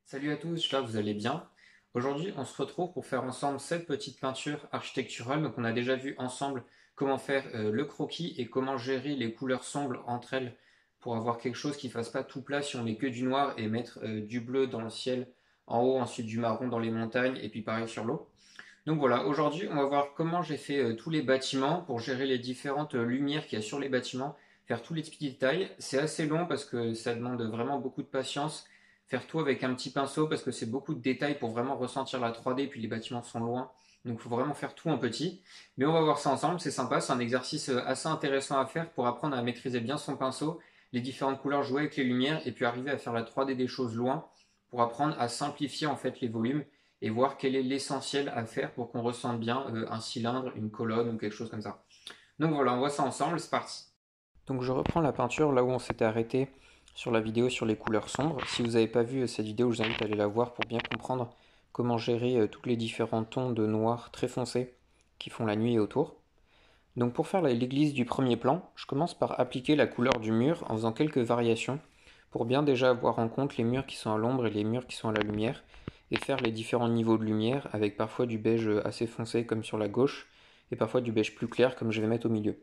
Salut à tous, j'espère que vous allez bien. Aujourd'hui, on se retrouve pour faire ensemble cette petite peinture architecturale. Donc, on a déjà vu ensemble comment faire le croquis et comment gérer les couleurs sombres entre elles pour avoir quelque chose qui fasse pas tout plat si on met que du noir et mettre du bleu dans le ciel en haut, ensuite du marron dans les montagnes et puis pareil sur l'eau. Donc voilà, aujourd'hui, on va voir comment j'ai fait tous les bâtiments pour gérer les différentes lumières qu'il y a sur les bâtiments, faire tous les petits détails. C'est assez long parce que ça demande vraiment beaucoup de patience. Faire tout avec un petit pinceau parce que c'est beaucoup de détails pour vraiment ressentir la 3D, puis les bâtiments sont loin. Donc il faut vraiment faire tout en petit. Mais on va voir ça ensemble, c'est sympa, c'est un exercice assez intéressant à faire pour apprendre à maîtriser bien son pinceau, les différentes couleurs, jouer avec les lumières et puis arriver à faire la 3D des choses loin pour apprendre à simplifier en fait les volumes et voir quel est l'essentiel à faire pour qu'on ressente bien un cylindre, une colonne ou quelque chose comme ça. Donc voilà, on voit ça ensemble, c'est parti. Donc je reprends la peinture là où on s'était arrêté sur la vidéo sur les couleurs sombres. Si vous n'avez pas vu cette vidéo, je vous invite à aller la voir pour bien comprendre comment gérer tous les différents tons de noir très foncé qui font la nuit et autour. Donc pour faire l'église du premier plan, je commence par appliquer la couleur du mur en faisant quelques variations pour bien déjà avoir en compte les murs qui sont à l'ombre et les murs qui sont à la lumière et faire les différents niveaux de lumière avec parfois du beige assez foncé comme sur la gauche et parfois du beige plus clair comme je vais mettre au milieu.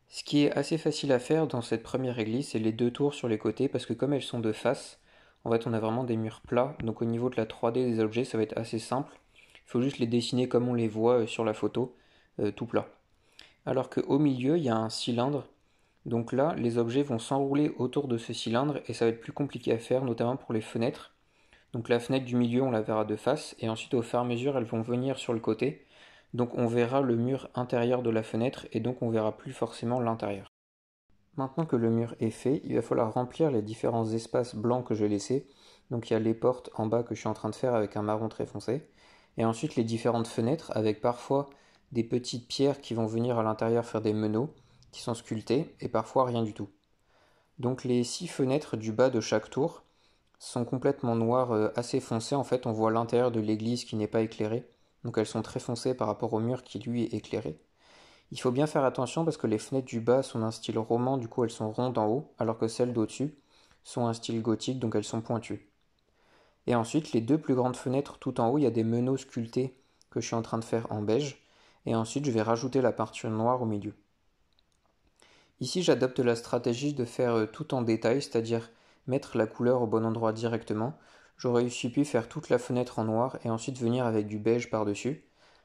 Ce qui est assez facile à faire dans cette première église, c'est les deux tours sur les côtés parce que comme elles sont de face, en fait on a vraiment des murs plats, donc au niveau de la 3D des objets ça va être assez simple. Il faut juste les dessiner comme on les voit sur la photo, tout plat. Alors qu'au milieu il y a un cylindre, donc là les objets vont s'enrouler autour de ce cylindre et ça va être plus compliqué à faire, notamment pour les fenêtres. Donc la fenêtre du milieu on la verra de face et ensuite au fur et à mesure elles vont venir sur le côté. Donc on verra le mur intérieur de la fenêtre et donc on verra plus forcément l'intérieur. Maintenant que le mur est fait, il va falloir remplir les différents espaces blancs que j'ai laissés. Donc il y a les portes en bas que je suis en train de faire avec un marron très foncé. Et ensuite les différentes fenêtres avec parfois des petites pierres qui vont venir à l'intérieur faire des meneaux qui sont sculptés et parfois rien du tout. Donc les 6 fenêtres du bas de chaque tour sont complètement noires, assez foncées. En fait on voit l'intérieur de l'église qui n'est pas éclairé. Donc elles sont très foncées par rapport au mur qui lui est éclairé. Il faut bien faire attention parce que les fenêtres du bas sont d'un style roman, du coup elles sont rondes en haut, alors que celles d'au-dessus sont un style gothique, donc elles sont pointues. Et ensuite, les deux plus grandes fenêtres tout en haut, il y a des meneaux sculptés que je suis en train de faire en beige. Et ensuite, je vais rajouter la peinture noire au milieu. Ici, j'adopte la stratégie de faire tout en détail, c'est-à-dire mettre la couleur au bon endroit directement. J'aurais pu faire toute la fenêtre en noir et ensuite venir avec du beige par-dessus.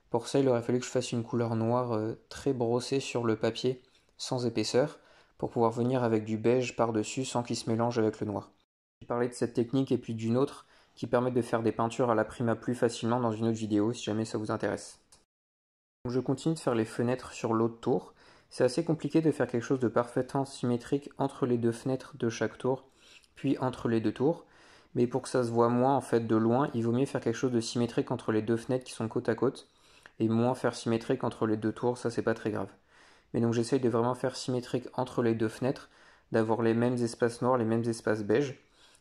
Pour ça, il aurait fallu que je fasse une couleur noire très brossée sur le papier, sans épaisseur, pour pouvoir venir avec du beige par-dessus sans qu'il se mélange avec le noir. J'ai parlé de cette technique et puis d'une autre qui permet de faire des peintures à la prima plus facilement dans une autre vidéo si jamais ça vous intéresse. Donc je continue de faire les fenêtres sur l'autre tour. C'est assez compliqué de faire quelque chose de parfaitement symétrique entre les deux fenêtres de chaque tour, puis entre les deux tours. Mais pour que ça se voit moins en fait de loin, il vaut mieux faire quelque chose de symétrique entre les deux fenêtres qui sont côte à côte, et moins faire symétrique entre les deux tours, ça c'est pas très grave. Mais donc j'essaye de vraiment faire symétrique entre les deux fenêtres, d'avoir les mêmes espaces noirs, les mêmes espaces beige.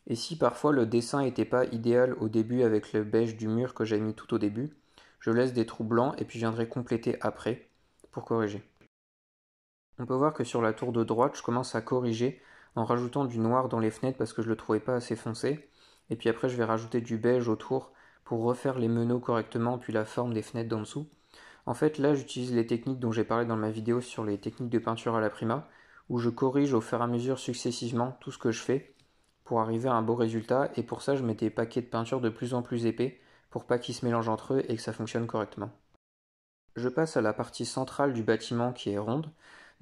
Et si parfois le dessin n'était pas idéal au début avec le beige du mur que j'ai mis tout au début, je laisse des trous blancs et puis je viendrai compléter après pour corriger. On peut voir que sur la tour de droite, je commence à corriger en rajoutant du noir dans les fenêtres parce que je ne le trouvais pas assez foncé. Et puis après, je vais rajouter du beige autour pour refaire les meneaux correctement, puis la forme des fenêtres d'en dessous. En fait, là, j'utilise les techniques dont j'ai parlé dans ma vidéo sur les techniques de peinture à la prima, où je corrige au fur et à mesure successivement tout ce que je fais pour arriver à un beau résultat. Et pour ça, je mets des paquets de peinture de plus en plus épais pour pas qu'ils se mélangent entre eux et que ça fonctionne correctement. Je passe à la partie centrale du bâtiment qui est ronde.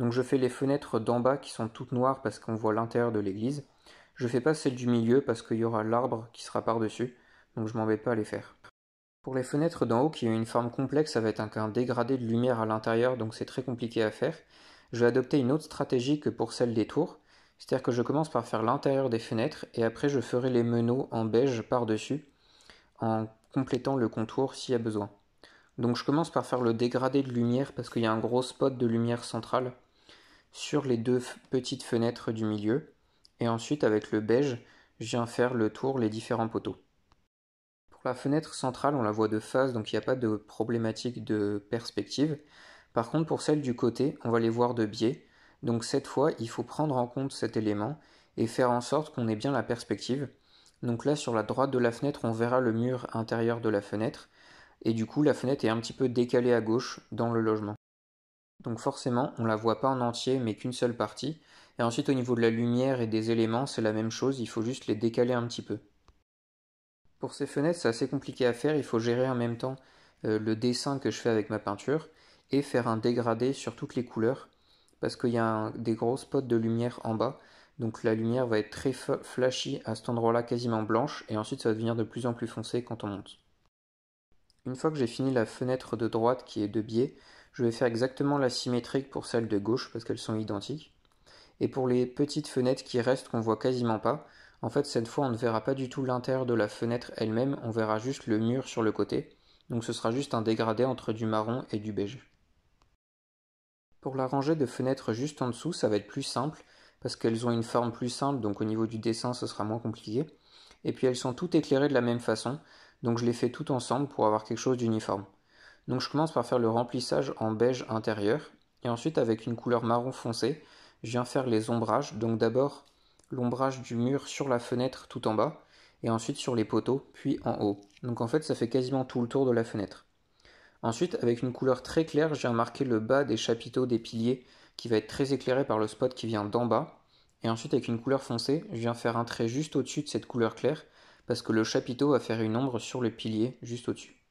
Donc je fais les fenêtres d'en bas qui sont toutes noires parce qu'on voit l'intérieur de l'église. Je fais pas celle du milieu parce qu'il y aura l'arbre qui sera par-dessus, donc je m'embête pas à les faire. Pour les fenêtres d'en haut qui ont une forme complexe, ça va être un dégradé de lumière à l'intérieur, donc c'est très compliqué à faire. Je vais adopter une autre stratégie que pour celle des tours, c'est-à-dire que je commence par faire l'intérieur des fenêtres et après je ferai les meneaux en beige par-dessus en complétant le contour s'il y a besoin. Donc je commence par faire le dégradé de lumière parce qu'il y a un gros spot de lumière centrale sur les deux petites fenêtres du milieu. Et ensuite avec le beige, je viens faire le tour, les différents poteaux. Pour la fenêtre centrale, on la voit de face, donc il n'y a pas de problématique de perspective. Par contre, pour celle du côté, on va les voir de biais. Donc cette fois, il faut prendre en compte cet élément et faire en sorte qu'on ait bien la perspective. Donc là, sur la droite de la fenêtre, on verra le mur intérieur de la fenêtre. Et du coup, la fenêtre est un petit peu décalée à gauche dans le logement. Donc forcément, on ne la voit pas en entier, mais qu'une seule partie. Et ensuite, au niveau de la lumière et des éléments, c'est la même chose, il faut juste les décaler un petit peu. Pour ces fenêtres, c'est assez compliqué à faire, il faut gérer en même temps le dessin que je fais avec ma peinture et faire un dégradé sur toutes les couleurs parce qu'il y a des gros spots de lumière en bas. Donc la lumière va être très flashy à cet endroit-là, quasiment blanche, et ensuite ça va devenir de plus en plus foncé quand on monte. Une fois que j'ai fini la fenêtre de droite qui est de biais, je vais faire exactement la symétrique pour celle de gauche parce qu'elles sont identiques. Et pour les petites fenêtres qui restent qu'on voit quasiment pas, en fait cette fois on ne verra pas du tout l'intérieur de la fenêtre elle-même, on verra juste le mur sur le côté. Donc ce sera juste un dégradé entre du marron et du beige. Pour la rangée de fenêtres juste en dessous, ça va être plus simple parce qu'elles ont une forme plus simple, donc au niveau du dessin ce sera moins compliqué. Et puis elles sont toutes éclairées de la même façon, donc je les fais toutes ensemble pour avoir quelque chose d'uniforme. Donc je commence par faire le remplissage en beige intérieur, et ensuite avec une couleur marron foncé, je viens faire les ombrages, donc d'abord l'ombrage du mur sur la fenêtre tout en bas, et ensuite sur les poteaux, puis en haut. Donc en fait ça fait quasiment tout le tour de la fenêtre. Ensuite, avec une couleur très claire, je viens marquer le bas des chapiteaux des piliers qui va être très éclairé par le spot qui vient d'en bas. Et ensuite, avec une couleur foncée, je viens faire un trait juste au-dessus de cette couleur claire parce que le chapiteau va faire une ombre sur le pilier juste au-dessus.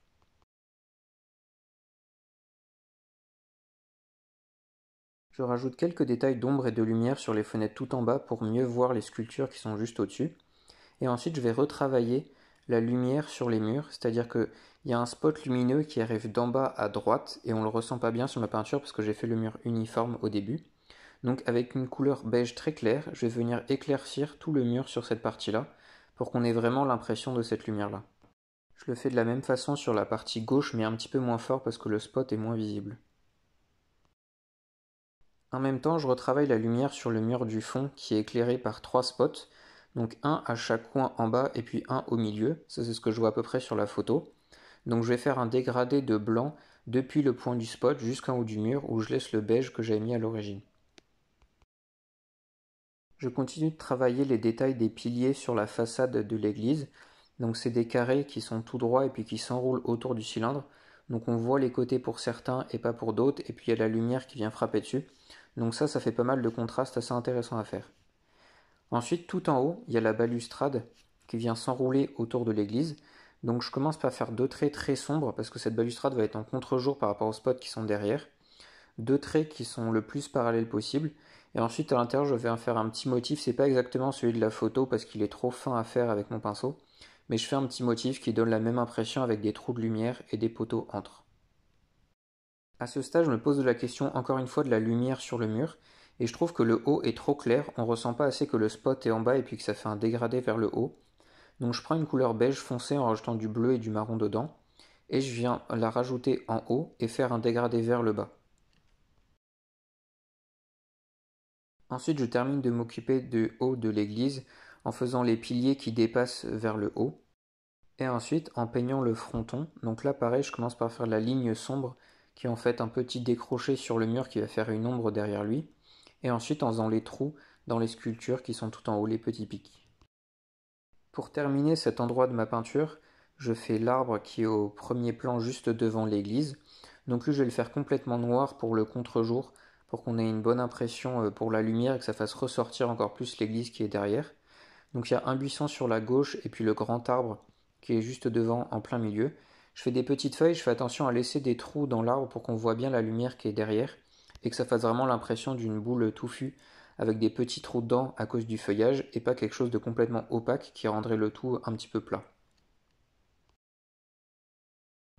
Je rajoute quelques détails d'ombre et de lumière sur les fenêtres tout en bas pour mieux voir les sculptures qui sont juste au-dessus. Et ensuite, je vais retravailler la lumière sur les murs, c'est-à-dire qu'il y a un spot lumineux qui arrive d'en bas à droite et on ne le ressent pas bien sur ma peinture parce que j'ai fait le mur uniforme au début. Donc avec une couleur beige très claire, je vais venir éclaircir tout le mur sur cette partie-là pour qu'on ait vraiment l'impression de cette lumière-là. Je le fais de la même façon sur la partie gauche mais un petit peu moins fort parce que le spot est moins visible. En même temps, je retravaille la lumière sur le mur du fond qui est éclairé par trois spots, donc un à chaque coin en bas et puis un au milieu, ça c'est ce que je vois à peu près sur la photo. Donc je vais faire un dégradé de blanc depuis le point du spot jusqu'en haut du mur où je laisse le beige que j'avais mis à l'origine. Je continue de travailler les détails des piliers sur la façade de l'église. Donc c'est des carrés qui sont tout droits et puis qui s'enroulent autour du cylindre. Donc on voit les côtés pour certains et pas pour d'autres. Et puis il y a la lumière qui vient frapper dessus. Donc ça fait pas mal de contraste assez intéressant à faire. Ensuite, tout en haut, il y a la balustrade qui vient s'enrouler autour de l'église. Donc je commence par faire deux traits très sombres parce que cette balustrade va être en contre-jour par rapport aux spots qui sont derrière. Deux traits qui sont le plus parallèles possible. Et ensuite à l'intérieur je vais en faire un petit motif, c'est pas exactement celui de la photo parce qu'il est trop fin à faire avec mon pinceau, mais je fais un petit motif qui donne la même impression avec des trous de lumière et des poteaux entre. À ce stade je me pose la question encore une fois de la lumière sur le mur, et je trouve que le haut est trop clair, on ressent pas assez que le spot est en bas et puis que ça fait un dégradé vers le haut. Donc je prends une couleur beige foncé en rajoutant du bleu et du marron dedans, et je viens la rajouter en haut et faire un dégradé vers le bas. Ensuite, je termine de m'occuper du haut de l'église en faisant les piliers qui dépassent vers le haut. Et ensuite, en peignant le fronton. Donc là, pareil, je commence par faire la ligne sombre qui est en fait un petit décroché sur le mur qui va faire une ombre derrière lui. Et ensuite, en faisant les trous dans les sculptures qui sont tout en haut, les petits pics. Pour terminer cet endroit de ma peinture, je fais l'arbre qui est au premier plan juste devant l'église. Donc lui, je vais le faire complètement noir pour le contre-jour, pour qu'on ait une bonne impression pour la lumière et que ça fasse ressortir encore plus l'église qui est derrière. Donc il y a un buisson sur la gauche et puis le grand arbre qui est juste devant en plein milieu. Je fais des petites feuilles, je fais attention à laisser des trous dans l'arbre pour qu'on voit bien la lumière qui est derrière et que ça fasse vraiment l'impression d'une boule touffue avec des petits trous dedans à cause du feuillage et pas quelque chose de complètement opaque qui rendrait le tout un petit peu plat.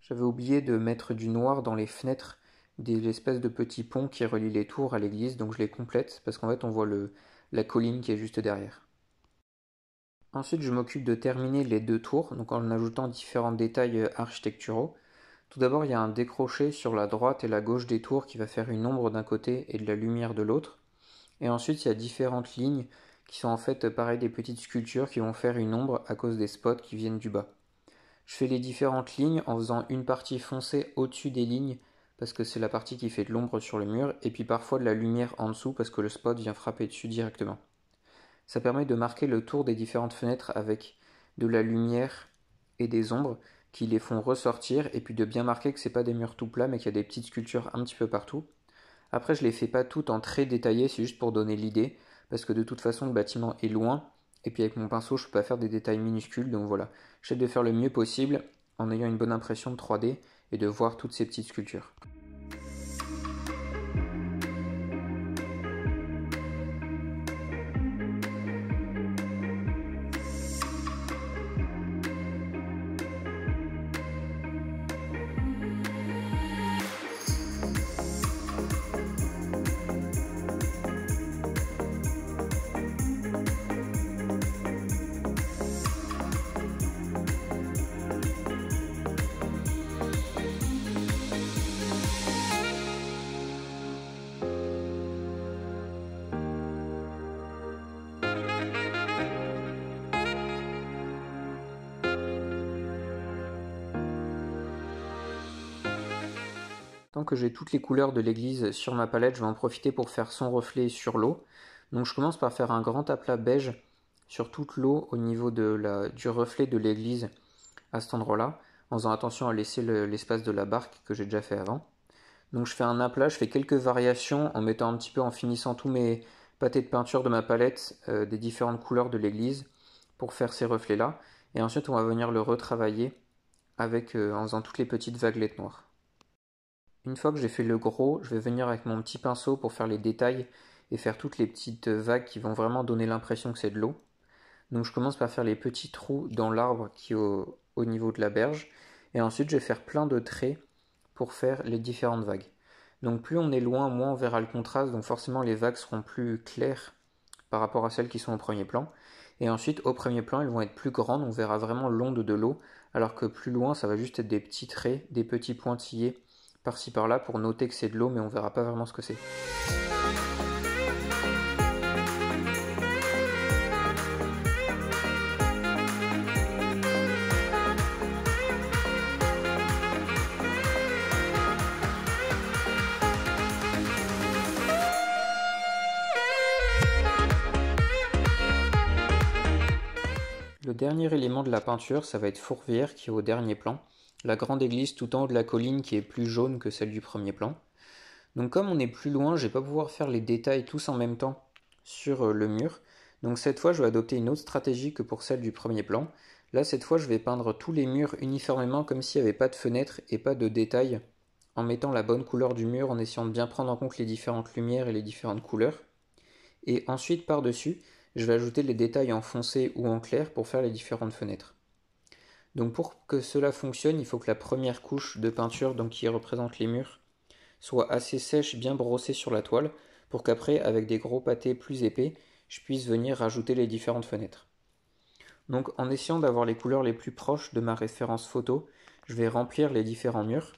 J'avais oublié de mettre du noir dans les fenêtres des espèces de petits ponts qui relient les tours à l'église, donc je les complète parce qu'en fait on voit la colline qui est juste derrière. Ensuite je m'occupe de terminer les deux tours, donc en ajoutant différents détails architecturaux. Tout d'abord il y a un décroché sur la droite et la gauche des tours qui va faire une ombre d'un côté et de la lumière de l'autre. Et ensuite il y a différentes lignes qui sont en fait pareil des petites sculptures qui vont faire une ombre à cause des spots qui viennent du bas. Je fais les différentes lignes en faisant une partie foncée au-dessus des lignes parce que c'est la partie qui fait de l'ombre sur le mur et puis parfois de la lumière en dessous parce que le spot vient frapper dessus directement. Ça permet de marquer le tour des différentes fenêtres avec de la lumière et des ombres qui les font ressortir, et puis de bien marquer que c'est pas des murs tout plats mais qu'il y a des petites sculptures un petit peu partout. Après, je les fais pas toutes en très détaillé, c'est juste pour donner l'idée, parce que de toute façon le bâtiment est loin, et puis avec mon pinceau je peux pas faire des détails minuscules, donc voilà. J'essaie de faire le mieux possible en ayant une bonne impression de 3D et de voir toutes ces petites sculptures. Tant que j'ai toutes les couleurs de l'église sur ma palette, je vais en profiter pour faire son reflet sur l'eau. Donc je commence par faire un grand aplat beige sur toute l'eau au niveau du reflet de l'église à cet endroit-là, en faisant attention à laisser l'espace de la barque que j'ai déjà fait avant. Donc je fais un aplat, je fais quelques variations en mettant un petit peu, en finissant tous mes pâtés de peinture de ma palette des différentes couleurs de l'église pour faire ces reflets-là. Et ensuite on va venir le retravailler en faisant toutes les petites vaguelettes noires. Une fois que j'ai fait le gros, je vais venir avec mon petit pinceau pour faire les détails et faire toutes les petites vagues qui vont vraiment donner l'impression que c'est de l'eau. Donc je commence par faire les petits trous dans l'arbre qui est au niveau de la berge, et ensuite je vais faire plein de traits pour faire les différentes vagues. Donc plus on est loin, moins on verra le contraste, donc forcément les vagues seront plus claires par rapport à celles qui sont au premier plan. Et ensuite au premier plan elles vont être plus grandes, on verra vraiment l'onde de l'eau, alors que plus loin ça va juste être des petits traits, des petits pointillés par-ci par-là pour noter que c'est de l'eau, mais on verra pas vraiment ce que c'est. Le dernier élément de la peinture, ça va être Fourvière qui est au dernier plan, la grande église tout en haut de la colline qui est plus jaune que celle du premier plan. Donc comme on est plus loin, je vais pas pouvoir faire les détails tous en même temps sur le mur. Donc cette fois, je vais adopter une autre stratégie que pour celle du premier plan. Là, cette fois, je vais peindre tous les murs uniformément comme s'il n'y avait pas de fenêtres et pas de détails, en mettant la bonne couleur du mur, en essayant de bien prendre en compte les différentes lumières et les différentes couleurs. Et ensuite, par-dessus, je vais ajouter les détails en foncé ou en clair pour faire les différentes fenêtres. Donc pour que cela fonctionne, il faut que la première couche de peinture, donc qui représente les murs, soit assez sèche, bien brossée sur la toile, pour qu'après, avec des gros pâtés plus épais, je puisse venir rajouter les différentes fenêtres. Donc en essayant d'avoir les couleurs les plus proches de ma référence photo, je vais remplir les différents murs,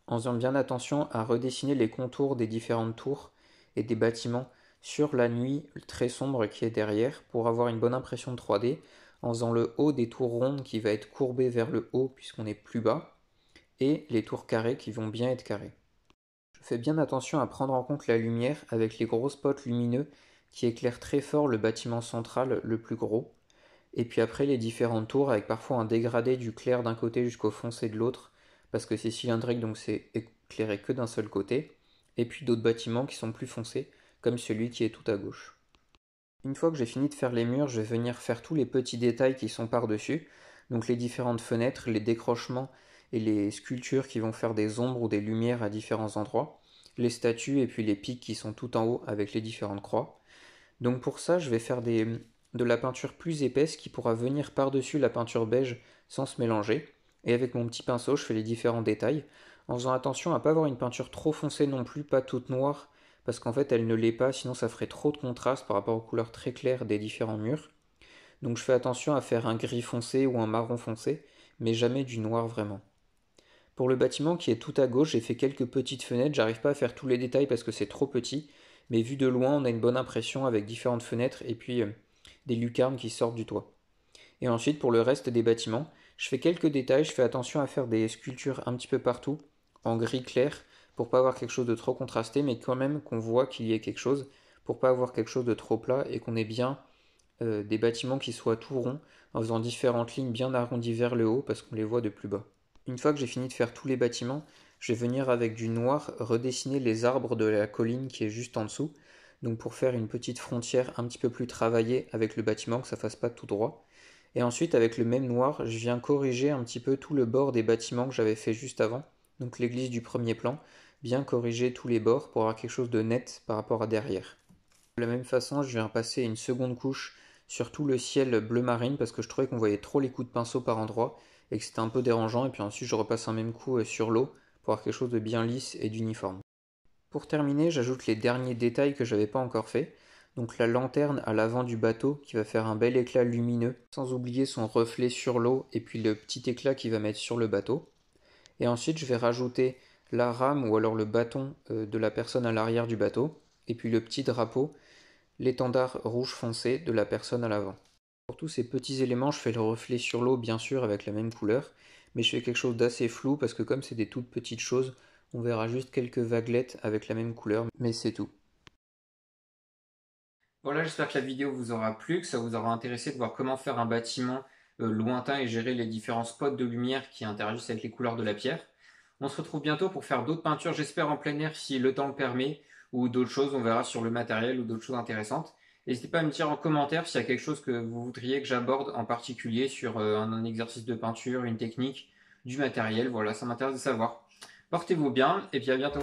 en faisant bien attention à redessiner les contours des différentes tours et des bâtiments sur la nuit très sombre qui est derrière pour avoir une bonne impression de 3D, en faisant le haut des tours rondes qui va être courbé vers le haut puisqu'on est plus bas, et les tours carrées qui vont bien être carrées. Je fais bien attention à prendre en compte la lumière avec les gros spots lumineux qui éclairent très fort le bâtiment central le plus gros, et puis après les différentes tours avec parfois un dégradé du clair d'un côté jusqu'au foncé de l'autre, parce que c'est cylindrique donc c'est éclairé que d'un seul côté, et puis d'autres bâtiments qui sont plus foncés, comme celui qui est tout à gauche. Une fois que j'ai fini de faire les murs, je vais venir faire tous les petits détails qui sont par-dessus, donc les différentes fenêtres, les décrochements et les sculptures qui vont faire des ombres ou des lumières à différents endroits, les statues et puis les pics qui sont tout en haut avec les différentes croix. Donc pour ça, je vais faire de la peinture plus épaisse qui pourra venir par-dessus la peinture beige sans se mélanger. Et avec mon petit pinceau, je fais les différents détails, en faisant attention à ne pas avoir une peinture trop foncée non plus, pas toute noire, parce qu'en fait elle ne l'est pas, sinon ça ferait trop de contraste par rapport aux couleurs très claires des différents murs. Donc je fais attention à faire un gris foncé ou un marron foncé, mais jamais du noir vraiment. Pour le bâtiment qui est tout à gauche, j'ai fait quelques petites fenêtres, j'arrive pas à faire tous les détails parce que c'est trop petit, mais vu de loin on a une bonne impression avec différentes fenêtres et puis des lucarnes qui sortent du toit. Et ensuite pour le reste des bâtiments, je fais quelques détails, je fais attention à faire des sculptures un petit peu partout, en gris clair, pour pas avoir quelque chose de trop contrasté, mais quand même qu'on voit qu'il y ait quelque chose, pour pas avoir quelque chose de trop plat et qu'on ait bien des bâtiments qui soient tout ronds, en faisant différentes lignes bien arrondies vers le haut parce qu'on les voit de plus bas. Une fois que j'ai fini de faire tous les bâtiments, je vais venir avec du noir redessiner les arbres de la colline qui est juste en dessous, donc pour faire une petite frontière un petit peu plus travaillée avec le bâtiment, que ça fasse pas tout droit. Et ensuite, avec le même noir, je viens corriger un petit peu tout le bord des bâtiments que j'avais fait juste avant, donc l'église du premier plan, bien corriger tous les bords pour avoir quelque chose de net par rapport à derrière. De la même façon, je viens passer une seconde couche sur tout le ciel bleu marine parce que je trouvais qu'on voyait trop les coups de pinceau par endroit et que c'était un peu dérangeant. Et puis ensuite, je repasse un même coup sur l'eau pour avoir quelque chose de bien lisse et d'uniforme. Pour terminer, j'ajoute les derniers détails que j'avais pas encore fait. Donc la lanterne à l'avant du bateau qui va faire un bel éclat lumineux, sans oublier son reflet sur l'eau et puis le petit éclat qu'il va mettre sur le bateau. Et ensuite, je vais rajouter la rame ou alors le bâton de la personne à l'arrière du bateau, et puis le petit drapeau, l'étendard rouge foncé de la personne à l'avant. Pour tous ces petits éléments, je fais le reflet sur l'eau bien sûr avec la même couleur, mais je fais quelque chose d'assez flou parce que comme c'est des toutes petites choses, on verra juste quelques vaguelettes avec la même couleur, mais c'est tout. Voilà, j'espère que la vidéo vous aura plu, que ça vous aura intéressé de voir comment faire un bâtiment lointain et gérer les différents spots de lumière qui interagissent avec les couleurs de la pierre. On se retrouve bientôt pour faire d'autres peintures, j'espère en plein air si le temps le permet, ou d'autres choses, on verra sur le matériel ou d'autres choses intéressantes. N'hésitez pas à me dire en commentaire s'il y a quelque chose que vous voudriez que j'aborde en particulier sur un exercice de peinture, une technique, du matériel, voilà, ça m'intéresse de savoir. Portez-vous bien et puis à bientôt.